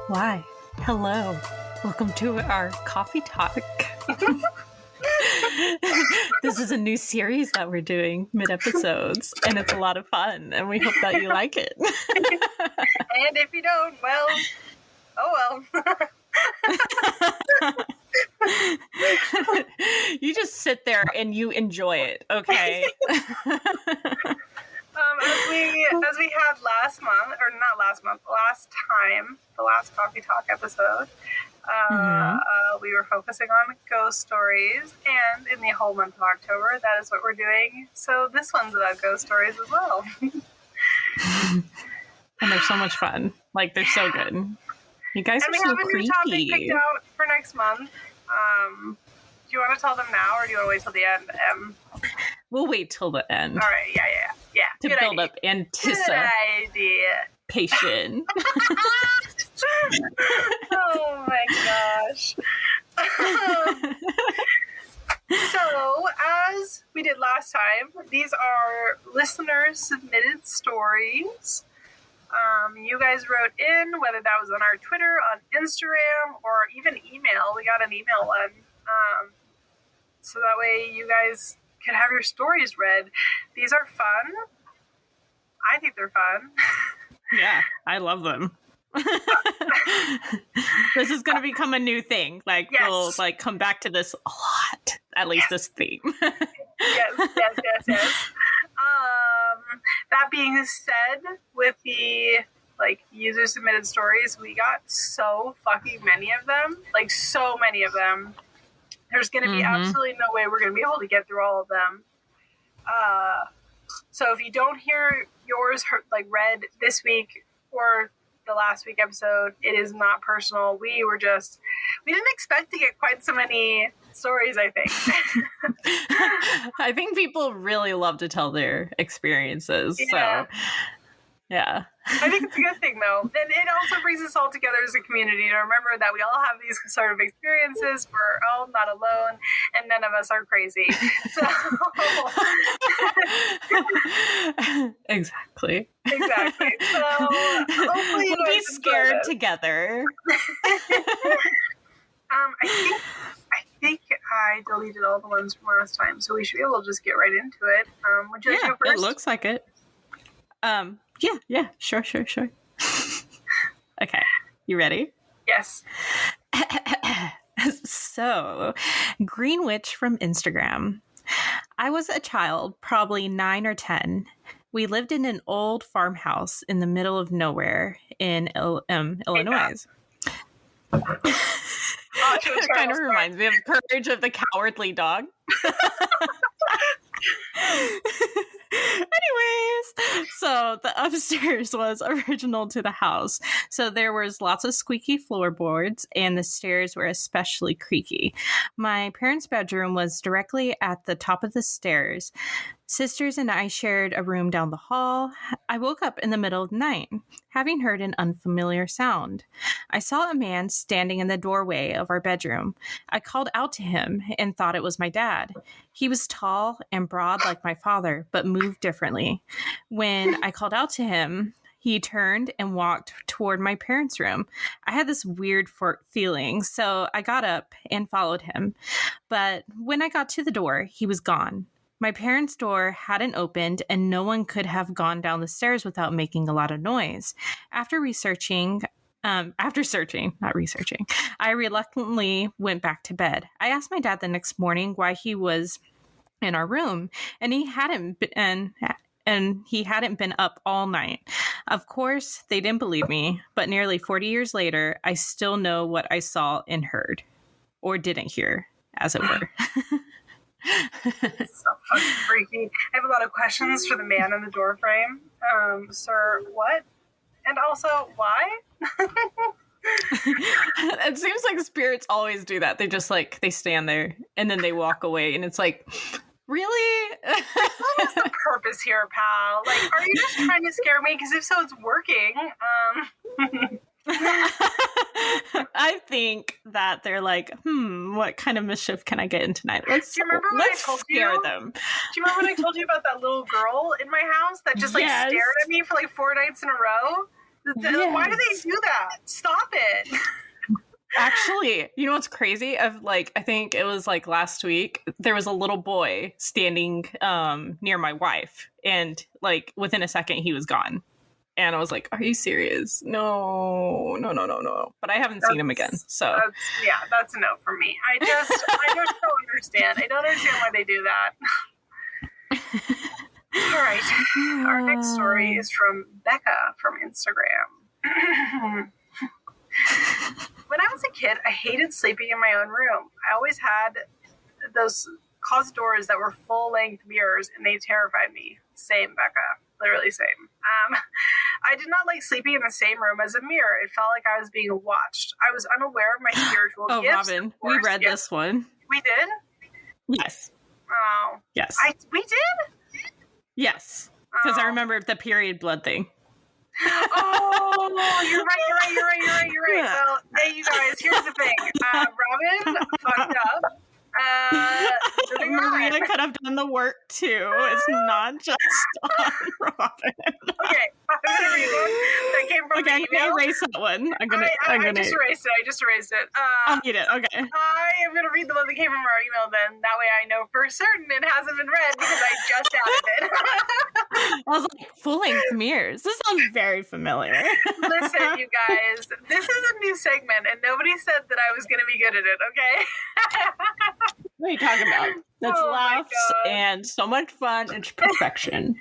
Why? Hello. Welcome to our coffee talk. This is a new series that we're doing mid-episodes, and it's a lot of fun, and we hope that you like it. And if you don't, well, oh well. You just sit there and you enjoy it, okay? As we had last month, or not last month, last time, the last coffee talk episode, we were focusing on ghost stories, and in the whole month of October, that is what we're doing. So this one's about ghost stories as well. And they're so much fun. Like, they're so good. You guys are so creepy. And we have a new topic picked out for next month. Do you want to tell them now, or do you want to wait till the end? We'll wait till the end. All right, yeah. To Good build idea. up anticipation. Oh my gosh. So, as we did last time, these are listeners submitted stories. You guys wrote in, whether that was on our Twitter, on Instagram, or even email. We got an email one. So that way you guys can have your stories read. These are fun. I think they're fun. Yeah, I love them. This is going to become a new thing. Like, yes. We'll come back to this a lot. At least this theme. Yes. That being said, with the user submitted stories, we got so fucking many of them. So many of them. There's going to be absolutely no way we're going to be able to get through all of them. So if you don't hear yours read this week or the last week episode, it is not personal. We didn't expect to get quite so many stories, I think. I think people really love to tell their experiences. Yeah. So, yeah. I think it's a good thing, though. And it also brings us all together as a community to remember that we all have these sort of experiences. We're all not alone, and none of us are crazy. So, Exactly. So hopefully we'll be scared together. I think I deleted all the ones from last time, so we should be able to just get right into it. Would you like to go first? It looks like it. Yeah, sure. Okay, you ready? Yes. So, Greenwich from Instagram. I was a child, probably 9 or 10. We lived in an old farmhouse in the middle of nowhere in Illinois. It kind of reminds me of Courage of the Cowardly Dog. Anyways, so the upstairs was original to the house. So there was lots of squeaky floorboards, and the stairs were especially creaky. My parents' bedroom was directly at the top of the stairs. Sisters and I shared a room down the hall. I woke up in the middle of the night, having heard an unfamiliar sound. I saw a man standing in the doorway of our bedroom. I called out to him and thought it was my dad. He was tall and broad like my father, but moved differently. When I called out to him, he turned and walked toward my parents' room. I had this weird feeling, so I got up and followed him. But when I got to the door, he was gone. My parents' door hadn't opened, and no one could have gone down the stairs without making a lot of noise. After searching, I reluctantly went back to bed. I asked my dad the next morning why he was in our room, and he hadn't been up all night. Of course, they didn't believe me, but nearly 40 years later, I still know what I saw and heard, or didn't hear, as it were. It's so fucking freaky. I have a lot of questions for the man in the door frame. Sir, what? And also, why? It seems like spirits always do that. They just they stand there and then they walk away, and it's like, really? What was the purpose here, pal? Are you just trying to scare me? Because if so, it's working. I think that they're what kind of mischief can I get in tonight? Let's scare them. Do you remember when I told you about that little girl in my house that just stared at me for 4 nights in a row? Why do they do that? Stop it. Actually, you know what's crazy? I think it was like last week, there was a little boy standing near my wife, and like within a second he was gone. And I was like, are you serious? No. But I haven't seen him again. So that's a no for me. I just don't understand. I don't understand why they do that. All right. Our next story is from Becca from Instagram. When I was a kid, I hated sleeping in my own room. I always had those closet doors that were full-length mirrors, and they terrified me. Same, Becca. Literally same. I did not like sleeping in the same room as a mirror. It felt like I was being watched. I was unaware of my spiritual gifts. Oh, Robin, we read this one. We did? Yes. Oh. Yes. We did? Yes. Because I remember the period blood thing. Oh, you're right. Well, hey, you guys, here's the thing. Robin fucked up. Marina could have done the work too. It's not just on Robin. Okay, I'm gonna read one that came from the email. I'm gonna erase that one. I just erased it. I'll need it. Okay. I am gonna read the one that came from our email. Then that way I know for certain it hasn't been read because I just added it. I was like, full-length mirrors. This sounds very familiar. Listen, you guys, this is a new segment, and nobody said that I was gonna be good at it. Okay. What are you talking about? That's laughs and so much fun and perfection.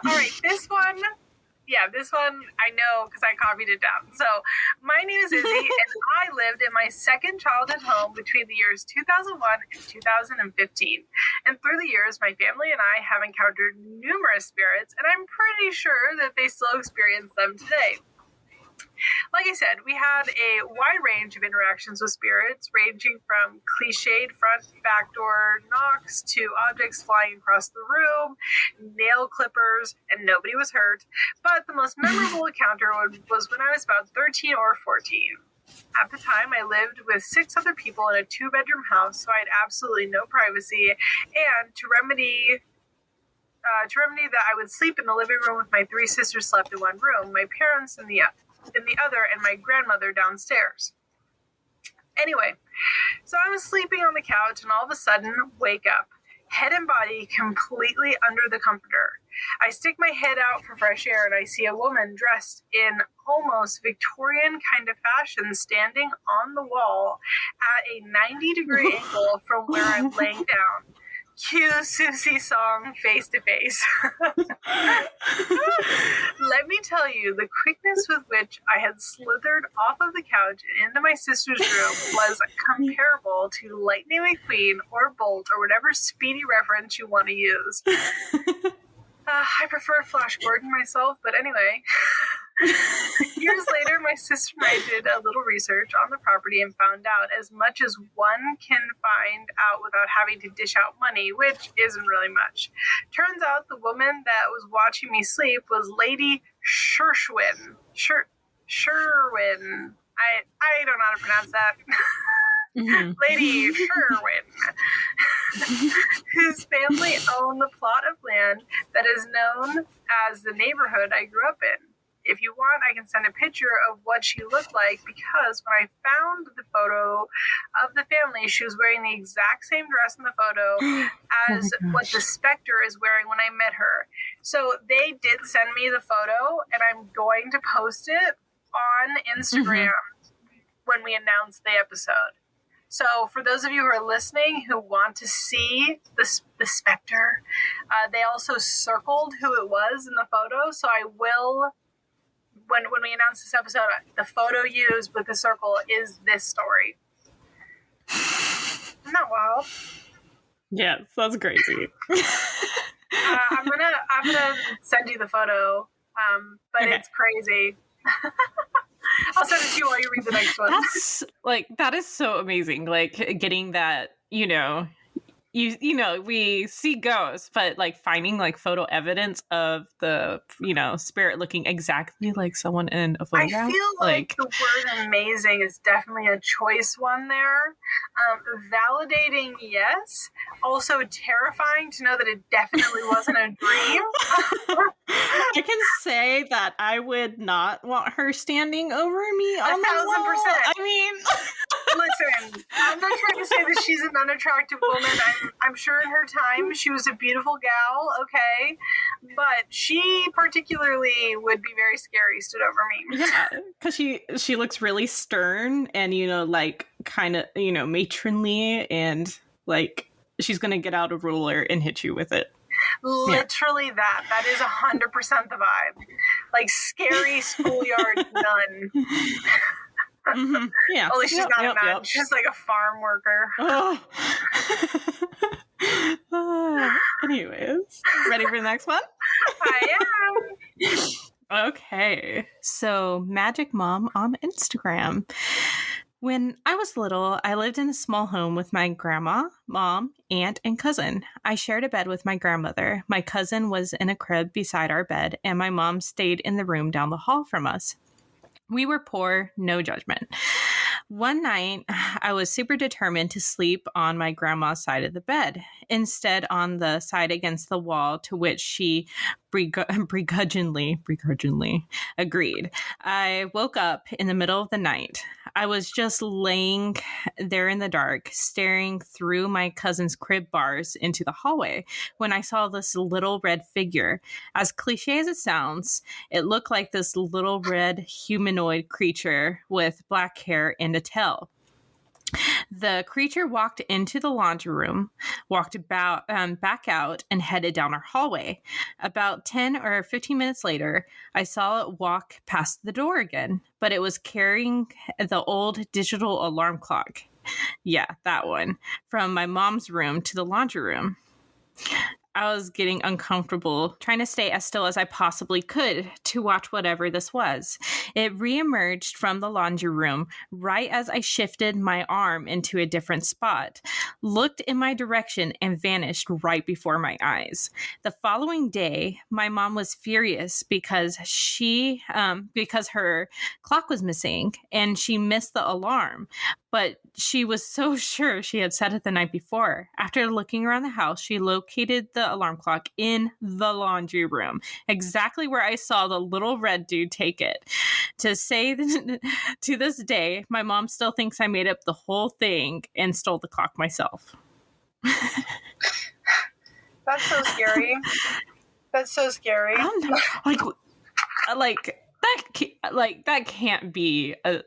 All right, this one I know because I copied it down. So, my name is Izzy, and I lived in my second childhood home between the years 2001 and 2015. And through the years, my family and I have encountered numerous spirits, and I'm pretty sure that they still experience them today. Like I said, we had a wide range of interactions with spirits, ranging from cliched front backdoor knocks to objects flying across the room, nail clippers, and nobody was hurt. But the most memorable encounter was when I was about 13 or 14. At the time, I lived with 6 other people in a 2-bedroom house, so I had absolutely no privacy. And to remedy that, I would sleep in the living room with my 3 sisters slept in one room, my parents in the other, and my grandmother downstairs. Anyway, so I was sleeping on the couch and all of a sudden wake up, head and body completely under the comforter. I stick my head out for fresh air and I see a woman dressed in almost Victorian kind of fashion standing on the wall at a 90-degree angle from where I'm laying down. Cue Susie song Face to Face. Let me tell you, the quickness with which I had slithered off of the couch and into my sister's room was comparable to Lightning McQueen or Bolt or whatever speedy reference you want to use. I prefer Flash Gordon myself, but anyway. Years later, my sister and I did a little research on the property and found out as much as one can find out without having to dish out money, which isn't really much. Turns out the woman that was watching me sleep was Lady Sherwin. Sherwin. I don't know how to pronounce that. Mm-hmm. Lady Sherwin, whose family owned the plot of land that is known as the neighborhood I grew up in. If you want, I can send a picture of what she looked like, because when I found the photo of the family, she was wearing the exact same dress in the photo as what the specter is wearing when I met her. So they did send me the photo, and I'm going to post it on Instagram when we announce the episode. So for those of you who are listening who want to see the specter, they also circled who it was in the photo. So I will, when we announce this episode, the photo used with the circle is this story. Isn't that wild? Yes, that's crazy. I'm gonna send you the photo, but okay. It's crazy. I'll send it to you while you read the next one. That is so amazing. Like getting that, you know, we see ghosts, but like finding like photo evidence of the, you know, spirit looking exactly like someone in a photograph. I feel like the word amazing is definitely a choice one there. Validating, yes. Also terrifying to know that it definitely wasn't a dream. I can say that I would not want her standing over me on the wall. 1,000%. I mean, listen, I'm not trying to say that she's an unattractive woman. I'm sure in her time she was a beautiful gal, okay? But she particularly would be very scary stood over me. yeah, because she looks really stern and, like, kind of, matronly, and, like, she's going to get out a ruler and hit you with it. Literally that. That is 100% the vibe. Like, scary schoolyard nun. Mm-hmm. Yeah. Only she's not a nun. She's like a farm worker. Anyways, ready for the next one? I am. Okay. So, Magic Mom on Instagram. When I was little, I lived in a small home with my grandma, mom, aunt, and cousin. I shared a bed with my grandmother. My cousin was in a crib beside our bed, and my mom stayed in the room down the hall from us. We were poor, no judgment. One night, I was super determined to sleep on my grandma's side of the bed, instead on the side against the wall, to which she begrudgingly agreed. I woke up in the middle of the night. I was just laying there in the dark, staring through my cousin's crib bars into the hallway, when I saw this little red figure. As cliche as it sounds, it looked like this little red humanoid creature with black hair and a tail. The creature walked into the laundry room, walked back out, and headed down our hallway. About 10 or 15 minutes later, I saw it walk past the door again, but it was carrying the old digital alarm clock. Yeah, that one. From my mom's room to the laundry room. I was getting uncomfortable, trying to stay as still as I possibly could to watch whatever this was. It reemerged from the laundry room right as I shifted my arm into a different spot, looked in my direction, and vanished right before my eyes. The following day, my mom was furious because her clock was missing and she missed the alarm. But she was so sure she had set it the night before. After looking around the house, she located the alarm clock in the laundry room, exactly where I saw the little red dude take it. To this day, my mom still thinks I made up the whole thing and stole the clock myself. That's so scary. That's so scary. I don't know. That can't be a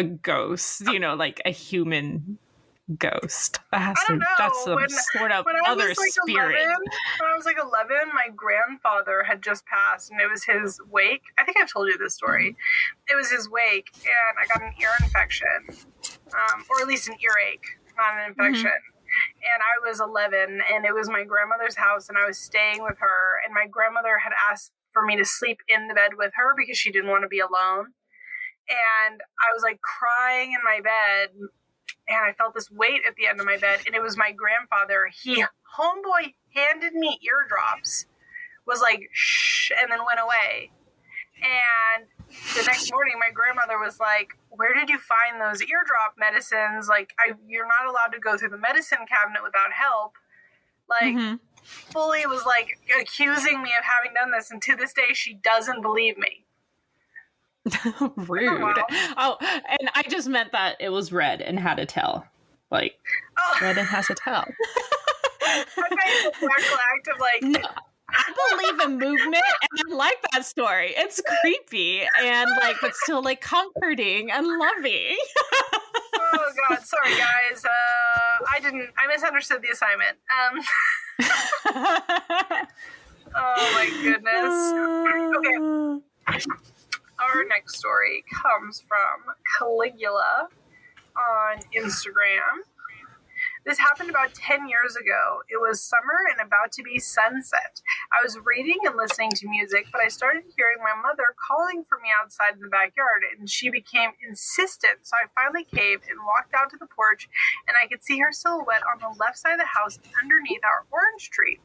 ghost, like a human ghost. That's some sort of other spirit. When I was 11, my grandfather had just passed, and it was his wake. I think I've told you this story. It was his wake, and I got an ear infection, or at least an earache, not an infection. Mm-hmm. And I was 11, and it was my grandmother's house, and I was staying with her, and my grandmother had asked for me to sleep in the bed with her because she didn't want to be alone. And I was crying in my bed, and I felt this weight at the end of my bed, and it was my grandfather. Homeboy handed me eardrops, was like, shh, and then went away. And the next morning, my grandmother was like, where did you find those eardrop medicines? You're not allowed to go through the medicine cabinet without help. Mm-hmm. Fully was accusing me of having done this, and to this day she doesn't believe me. Rude. Oh, and I just meant that it was red and had a tail. Red and has a tail. I made the practical act of no, I believe in movement, and I like that story. It's creepy and but still comforting and loving. Oh God, sorry guys. I misunderstood the assignment. Oh my goodness. Okay. Our next story comes from Caligula on Instagram. This happened about 10 years ago. It was summer and about to be sunset. I was reading and listening to music, but I started hearing my mother calling for me outside in the backyard, and she became insistent. So I finally caved and walked out to the porch, and I could see her silhouette on the left side of the house underneath our orange tree.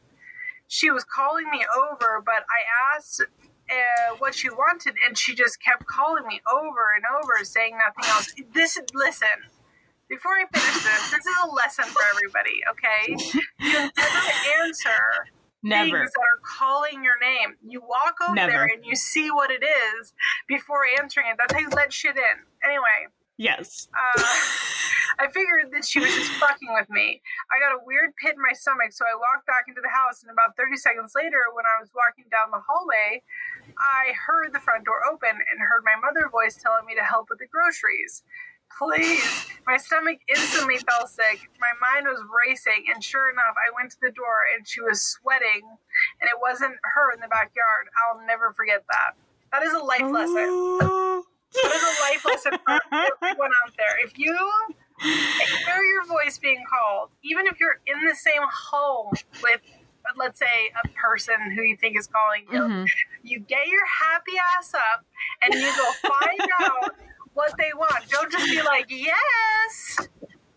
She was calling me over, but I asked what she wanted, and she just kept calling me over and over, saying nothing else. Listen. Before I finish this is a lesson for everybody, okay? You never answer Never. things that are calling your name. You walk over there and you see what it is before answering it. That's how you let shit in. Anyway. Yes. I figured that she was just fucking with me. I got a weird pit in my stomach, so I walked back into the house, and about 30 seconds later, when I was walking down the hallway, I heard the front door open and heard my mother's voice telling me to help with the groceries. Please. My stomach instantly felt sick. My mind was racing, and sure enough, I went to the door, and she was sweating, and it wasn't her in the backyard. I'll never forget that. That is a life lesson. That is a life lesson for everyone out there. If you hear your voice being called, even if you're in the same home with, let's say, a person who you think is calling you, you get your happy ass up and you go find out what they want. Don't just be like, yes,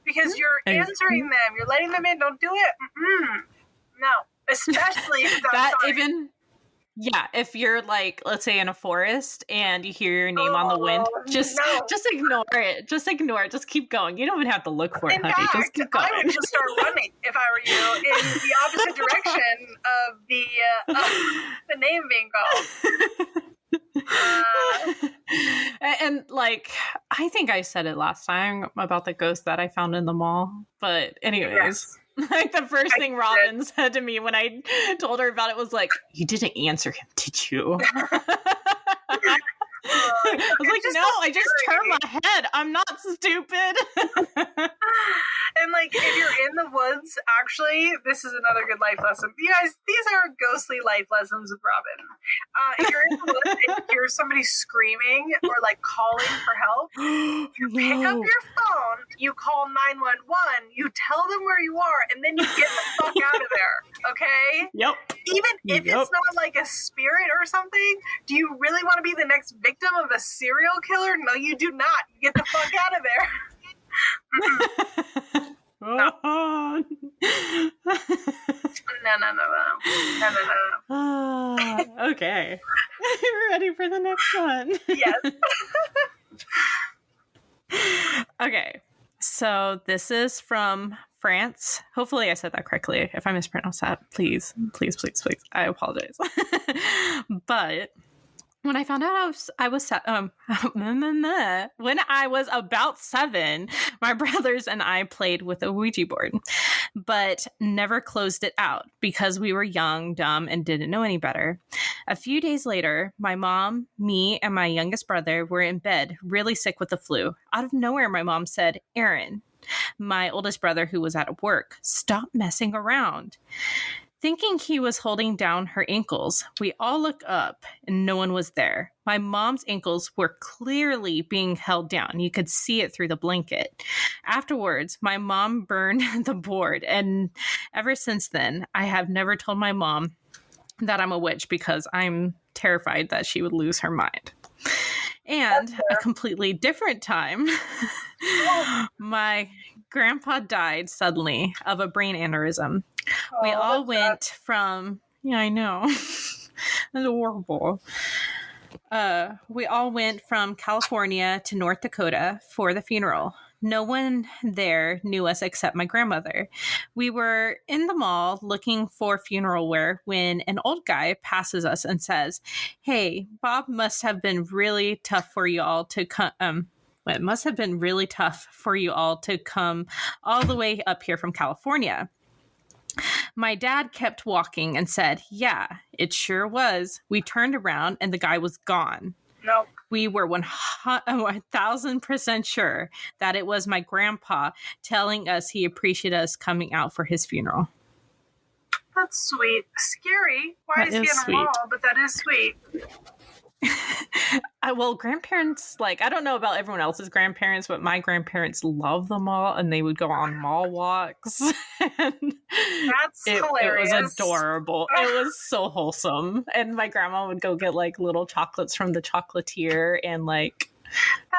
because you're answering them. You're letting them in. Don't do it. No, especially if it's outside. Yeah, if you're like, let's say in a forest and you hear your name on the wind, just ignore it. Just ignore it. Just keep going. You don't even have to look for it, honey. Just keep going. I would just start running if I were you in the opposite direction of the name being called. And like, I think I said it last time about the ghost that I found in the mall. But anyways. Yes. Like the first thing Robin said to me when I told her about it was like, "You didn't answer him, did you?" I was like, "No, I just turned my head. I'm not stupid." And like, if you're in the woods, actually, this is another good life lesson. You guys, these are ghostly life lessons with Robin. If you're in the woods and you hear somebody screaming or like calling for help, you pick up your phone, you call 911, you tell them where you are, and then you get the fuck out of there. Okay? Yep. Even if it's not like a spirit or something, do you really want to be the next victim of a serial killer? No, you do not. You get the fuck out of there. No. No. Okay. You're ready for the next one? Yes. Okay. So this is from France. Hopefully I said that correctly. If I mispronounced that, please. I apologize. But when I found out when I was about 7, my brothers and I played with a Ouija board, but never closed it out because we were young, dumb, and didn't know any better. A few days later, my mom, me, and my youngest brother were in bed, really sick with the flu. Out of nowhere, my mom said, "Aaron," my oldest brother who was at work, "stop messing around." Thinking he was holding down her ankles, we all look up and no one was there. My mom's ankles were clearly being held down. You could see it through the blanket. Afterwards, my mom burned the board, and ever since then, I have never told my mom that I'm a witch because I'm terrified that she would lose her mind. And a completely different time, my grandpa died suddenly of a brain aneurysm. We all went from, I know, that's horrible. We all went from California to North Dakota for the funeral. No one there knew us except my grandmother. We were in the mall looking for funeral wear when an old guy passes us and says, "Hey, Bob must have been really tough for you all to come. It must have been really tough for you all to come all the way up here from California." My dad kept walking and said, "Yeah, it sure was." We turned around and the guy was gone. Nope. We were 1,000% sure that it was my grandpa telling us he appreciated us coming out for his funeral. That's sweet. Scary. Why is he in a mall? But that is sweet. Well, grandparents, like, I don't know about everyone else's grandparents, but my grandparents love the mall and they would go on mall walks. That's hilarious. It was adorable. It was so wholesome. And my grandma would go get like little chocolates from the chocolatier and like,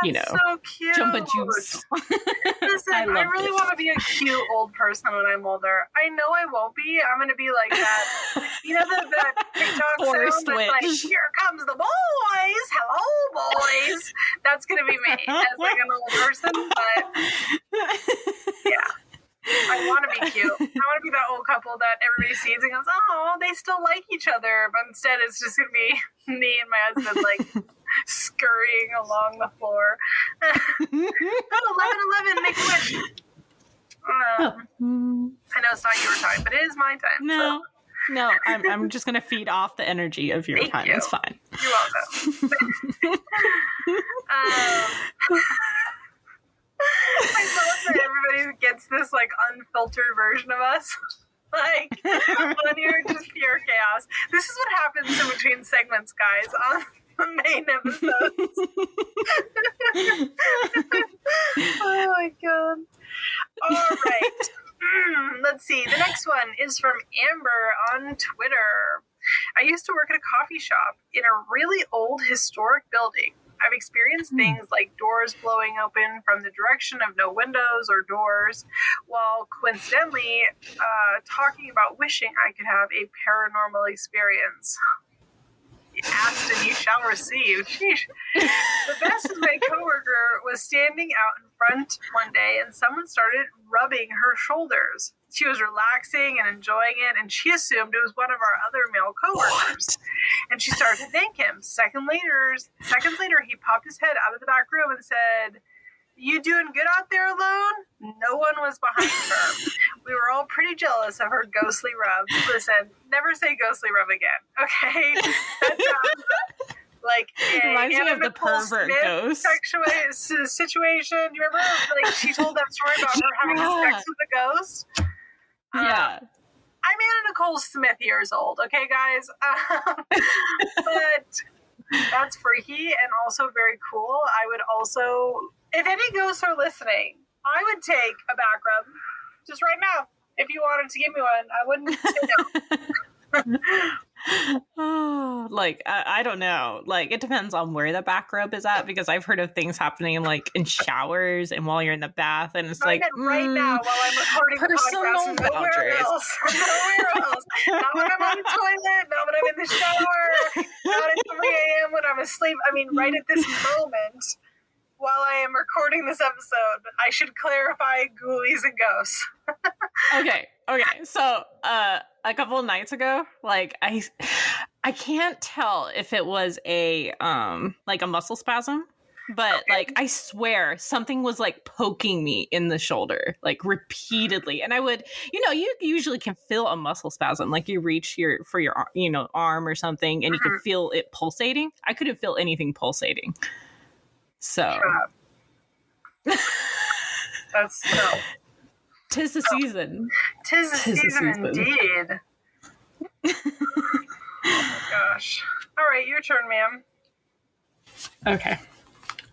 That's so cute. Jumbo Juice. Listen, I really want to be a cute old person when I'm older. I know I won't be. I'm going to be like that. You know that TikTok sound that's like, "Here comes the boys. Hello, boys." That's going to be me as like an old person. But yeah, I I want to be cute. I want to be that old couple that everybody sees and goes, oh, they still like each other. But instead, it's just going to be me and my husband, like, scurrying along the floor. 11, make a wish. I know it's not your time, but it is my time. No. So. No, I'm just going to feed off the energy of your time. It's fine. You're welcome. I love that everybody gets this, like, unfiltered version of us. Like, when you're just pure chaos. This is what happens in between segments, guys, on the main episodes. Oh, my God. All right. Let's see. The next one is from Amber on Twitter. I used to work at a coffee shop in a really old historic building. I've experienced things like doors blowing open from the direction of no windows or doors, while coincidentally talking about wishing I could have a paranormal experience. Asked and you shall receive. Sheesh. The best is my coworker was standing out in front one day and someone started rubbing her shoulders. She was relaxing and enjoying it, and she assumed it was one of our other male coworkers. And she started to thank him. Seconds later, he popped his head out of the back room and said, "You doing good out there alone?" No one was behind her. We were all pretty jealous of her ghostly rub. Listen, never say ghostly rub again, okay? That sounds like reminds me of the pervert ghost situation. You remember, like, she told that story about her having sex with a ghost? Yeah. I'm Anna Nicole Smith years old, okay, guys? But that's freaky and also very cool. I would also, if any ghosts are listening, I would take a back rub just right now. If you wanted to give me one, I wouldn't say no. Oh, like I don't know. Like, it depends on where the back rub is at, because I've heard of things happening like in showers and while you're in the bath, and it's like right now while I'm recording personal the podcast, nowhere else. Not when I'm on the toilet, not when I'm in the shower, not at 3 a.m. when I'm asleep. I mean, right at this moment, while I am recording this episode, I should clarify ghoulies and ghosts. Okay. So, a couple of nights ago, like I can't tell if it was a like a muscle spasm, but like I swear something was like poking me in the shoulder like repeatedly, and I would, you usually can feel a muscle spasm, like you reach for your arm or something, and you can feel it pulsating. I couldn't feel anything pulsating. So that's no. 'Tis the season. 'Tis the season indeed. Oh my gosh. All right, your turn, ma'am. Okay.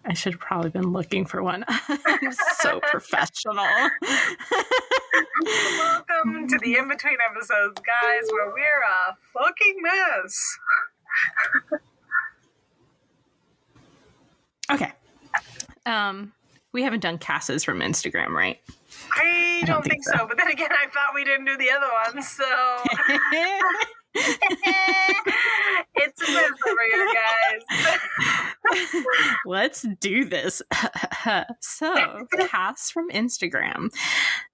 I should have probably been looking for one. I'm so professional. Welcome to the in-between episodes, guys, where we're a fucking mess. Okay. We haven't done Casses from Instagram, right? I don't think so. But then again, I thought we didn't do the other ones, so it's a mess over here, guys. Let's do this. So, Cass from Instagram.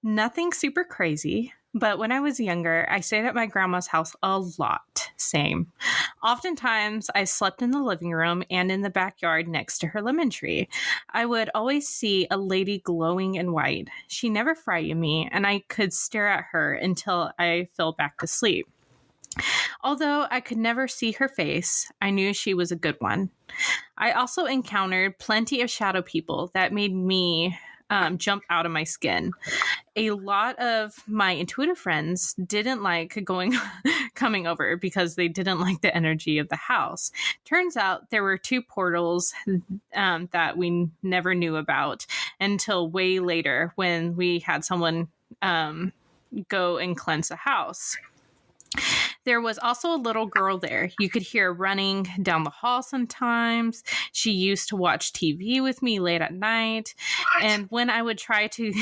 Nothing super crazy, but when I was younger, I stayed at my grandma's house a lot. Same. Oftentimes, I slept in the living room and in the backyard next to her lemon tree. I would always see a lady glowing in white. She never frightened me, and I could stare at her until I fell back to sleep. Although I could never see her face, I knew she was a good one. I also encountered plenty of shadow people that made me jump out of my skin. A lot of my intuitive friends didn't like coming over because they didn't like the energy of the house. Turns out there were 2 portals that we never knew about until way later when we had someone go and cleanse the house. There was also a little girl there. You could hear running down the hall sometimes. She used to watch TV with me late at night. What? And when I would try to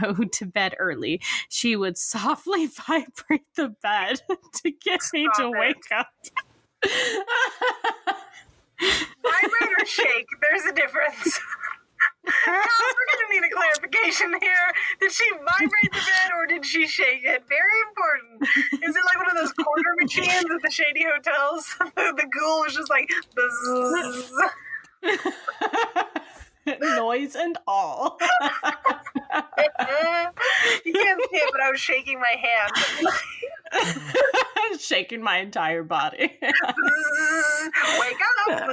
go to bed early, she would softly vibrate the bed to get me to wake up. Vibrate or shake? There's a difference. We're going to need a clarification here. Did she vibrate the bed or Noise and all. You can't see it, but I was shaking my hand. Shaking my entire body. Wake up!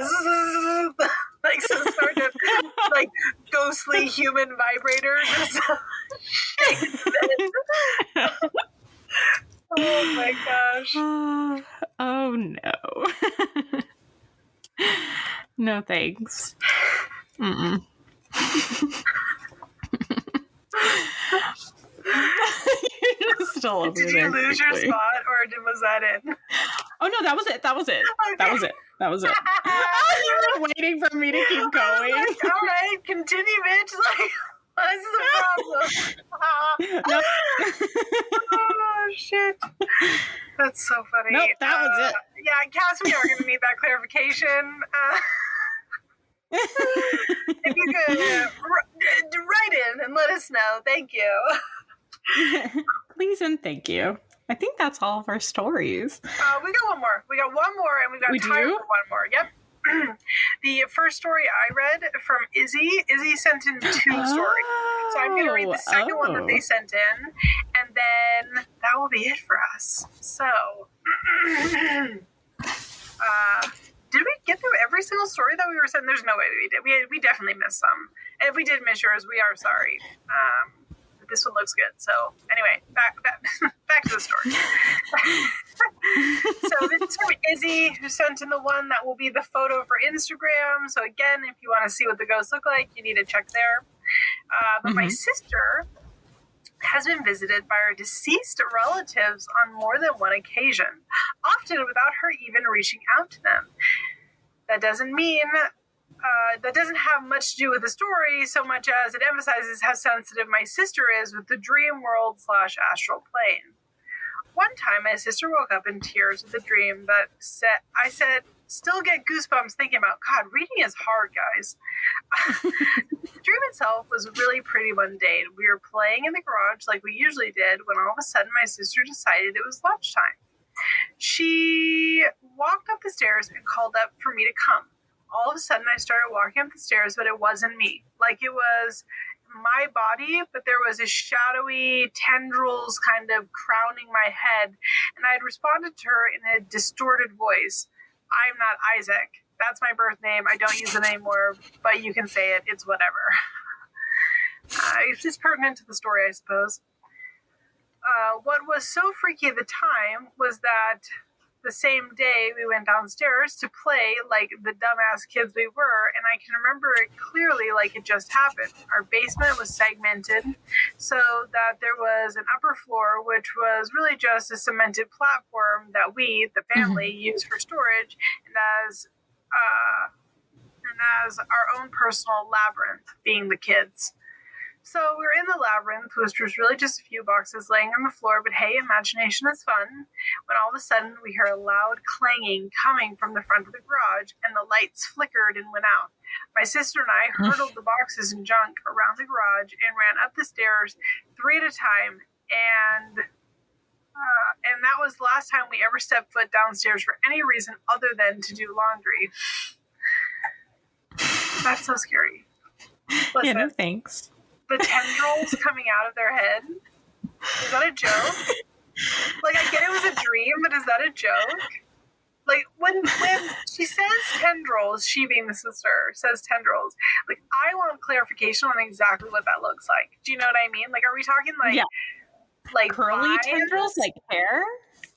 Like some sort of like ghostly human vibrator. Just oh my gosh. Oh no. No thanks. Mm-mm. You're just still over Did there you lose your quickly. spot, or was that it? Oh no, that was it. That was it. Okay. That was it. That was it. You were waiting for me to keep going. Like, all right, continue, bitch. Like, what's the problem? No. Oh shit, that's so funny. Nope, that was it. Yeah, Cass, we are going to need that clarification. If you could write in and let us know, thank you. Please and thank you. I think that's all of our stories. We got one more. We got one more, and we got We time do? for one more. Yep. The first story I read from Izzy sent in 2 stories. So I'm going to read the second one that they sent in, and then that will be it for us. So, did we get through every single story that we were sent? There's no way we did. We definitely missed some. And if we did miss yours, we are sorry. But this one looks good. So anyway, back to the story. So this is from Izzy, who sent in the one that will be the photo for Instagram. So again, if you want to see what the ghosts look like, you need to check there. But my sister has been visited by her deceased relatives on more than one occasion, often without her even reaching out to them. That doesn't mean that doesn't have much to do with the story so much as it emphasizes how sensitive my sister is with the dream world / astral plane. One time, my sister woke up in tears with a dream that I said, still get goosebumps thinking about, God, reading is hard, guys. The dream itself was really pretty mundane. We were playing in the garage like we usually did when all of a sudden my sister decided it was lunchtime. She walked up the stairs and called up for me to come. All of a sudden, I started walking up the stairs, but it wasn't me. Like it was my body, but there was a shadowy tendrils kind of crowning my head. And I had responded to her in a distorted voice. I'm not Isaac. That's my birth name. I don't use it anymore, but you can say it. It's whatever. It's just pertinent to the story, I suppose. What was so freaky at the time was that the same day we went downstairs to play like the dumbass kids we were, and I can remember it clearly like it just happened. Our basement was segmented so that there was an upper floor, which was really just a cemented platform that we, the family, used for storage, and as our own personal labyrinth, being the kids. So we were in the labyrinth, which was really just a few boxes laying on the floor, but hey, imagination is fun, when all of a sudden we heard a loud clanging coming from the front of the garage, and the lights flickered and went out. My sister and I hurdled the boxes and junk around the garage and ran up the stairs 3 at a time, and that was the last time we ever stepped foot downstairs for any reason other than to do laundry. That's so scary. Listen, Yeah, no thanks. the tendrils coming out of their head. Is that a joke? Like, I get it was a dream, but is that a joke? Like, when she says tendrils, she being the sister, says tendrils, like, I want clarification on exactly what that looks like. Do you know what I mean? Like, are we talking, like, like curly vines? tendrils, like hair?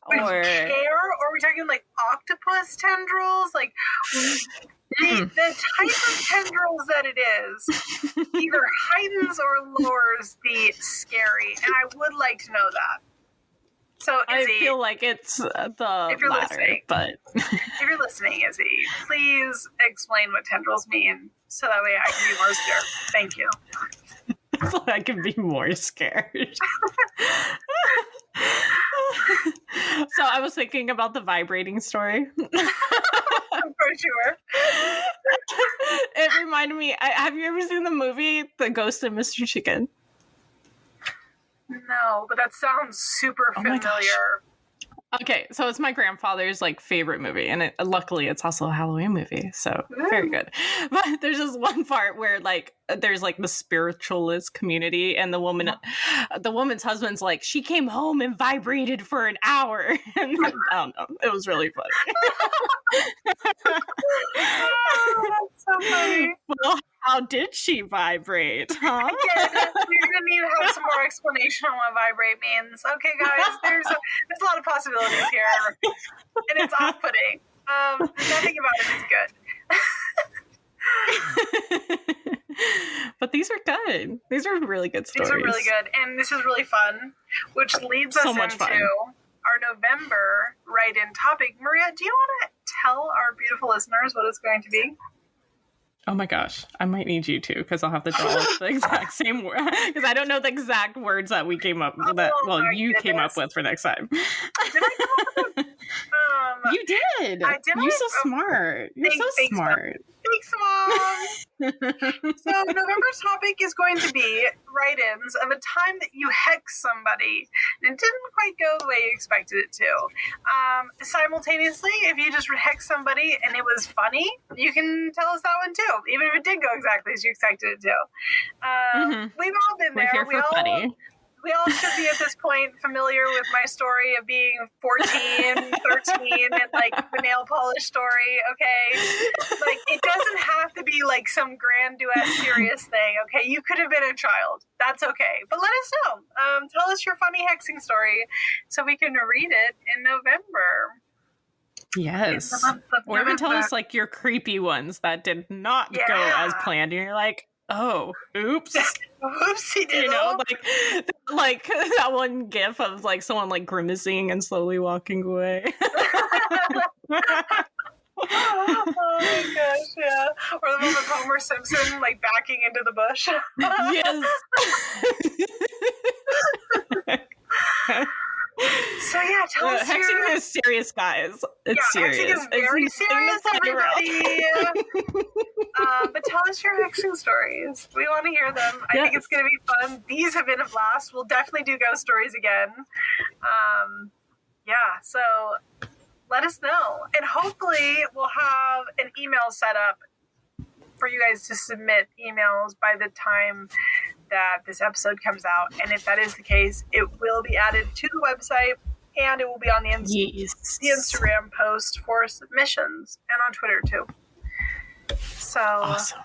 With Or hair? Or are we talking, like, octopus tendrils? Like, the type of tendrils that it is either heightens or lowers the scary, and I would like to know that. So, Izzy, I feel like it's the if you're latter, listening. but if you're listening, Izzy, please explain what tendrils mean so that way I can be more scared. Thank you. so I can be more scared. So I was thinking about the vibrating story. For sure. It reminded me, have you ever seen the movie The Ghost of Mr. Chicken? No, but that sounds super Oh my gosh. familiar. Okay, so it's my grandfather's like favorite movie, and luckily it's also a Halloween movie, so very good. But there's this one part where like there's like the spiritualist community, and the woman's husband's like, she came home and vibrated for an hour, and I don't know, it was really funny. Oh, that's so funny. Well, how did she vibrate? Huh? Again, we're gonna need to have some more explanation on what vibrate means. Okay, guys, there's a lot of possibilities here, and it's off-putting. Nothing about it is good. But these are good. These are really good stories. These are really good, and this is really fun, which leads us into our November write-in topic. Maria, do you want to tell our beautiful listeners what it's going to be? Oh my gosh, I might need you to, because I'll have to draw up the exact same word, because I don't know the exact words that we came up with. Came up with for next time. Did I come up with them? You did. I did. You're so smart. You're so smart. Thanks, Mom. So November's topic is going to be write-ins of a time that you hexed somebody and it didn't quite go the way you expected it to. Simultaneously, if you just hexed somebody and it was funny, you can tell us that one too, even if it did go exactly as you expected it to. We've all been there. We're here for funny. We all should be at this point familiar with my story of being 14, 13, and like the nail polish story, okay? Like, it doesn't have to be like some grandiose, serious thing, okay? You could have been a child. That's okay. But let us know. Tell us your funny hexing story so we can read it in November. Yes. Or even tell us like your creepy ones that did not go as planned. And you're like, oh, oops. Oopsie doodle. You know, like that one gif of like someone like grimacing and slowly walking away. Oh my gosh, yeah. Or the one with Homer Simpson like backing into the bush. Yes. So yeah, tell us hexing is serious, guys. It's serious. Hexing is very serious, everybody. But tell us your hexing stories. We want to hear them. I think it's going to be fun. These have been a blast. We'll definitely do ghost stories again. So let us know. And hopefully we'll have an email set up for you guys to submit emails by the time that this episode comes out. And if that is the case, it will be added to the website and it will be on the Instagram post for submissions and on Twitter too. So awesome.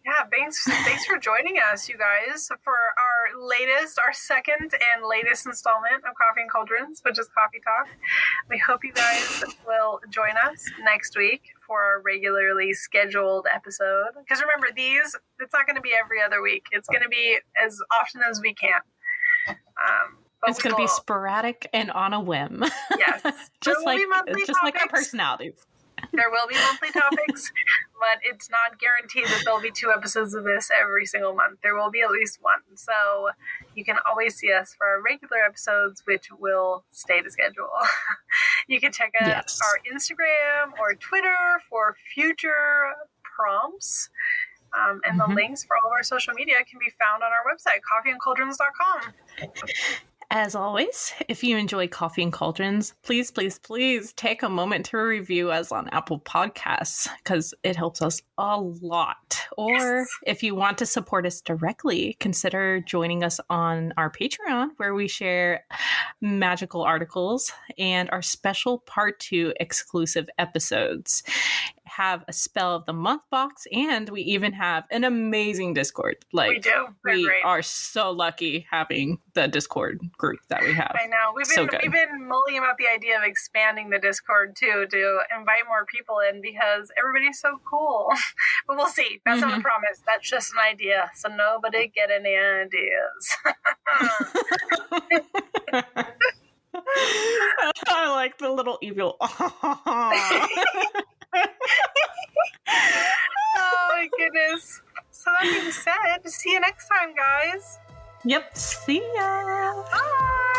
Yeah, thanks for joining us, you guys, for our second and latest installment of Coffee and Cauldrons, which is Coffee Talk. We hope you guys will join us next week for our regularly scheduled episode. Because remember, it's not going to be every other week. It's going to be as often as we can. It's going to be sporadic and on a whim. Yes. just like our personalities. There will be monthly topics, but it's not guaranteed that there'll be 2 episodes of this every single month. There will be at least one. So you can always see us for our regular episodes, which will stay to schedule. You can check out our Instagram or Twitter for future prompts. And the links for all of our social media can be found on our website, coffeeandcauldrons.com. As always, if you enjoy Coffee and Cauldrons, please, please, please take a moment to review us on Apple Podcasts because it helps us a lot. Or if you want to support us directly, consider joining us on our Patreon where we share magical articles and our special Part 2 exclusive episodes. Have a Spell of the Month box, and we even have an amazing Discord. We do. We are so lucky having the Discord group that we have. I know. We've been mulling about the idea of expanding the Discord too to invite more people in because everybody's so cool. But we'll see. That's not a promise. That's just an idea. So nobody get any ideas. I like the little evil. Oh my goodness. So that being said, see you next time, guys. Yep. See ya. Bye.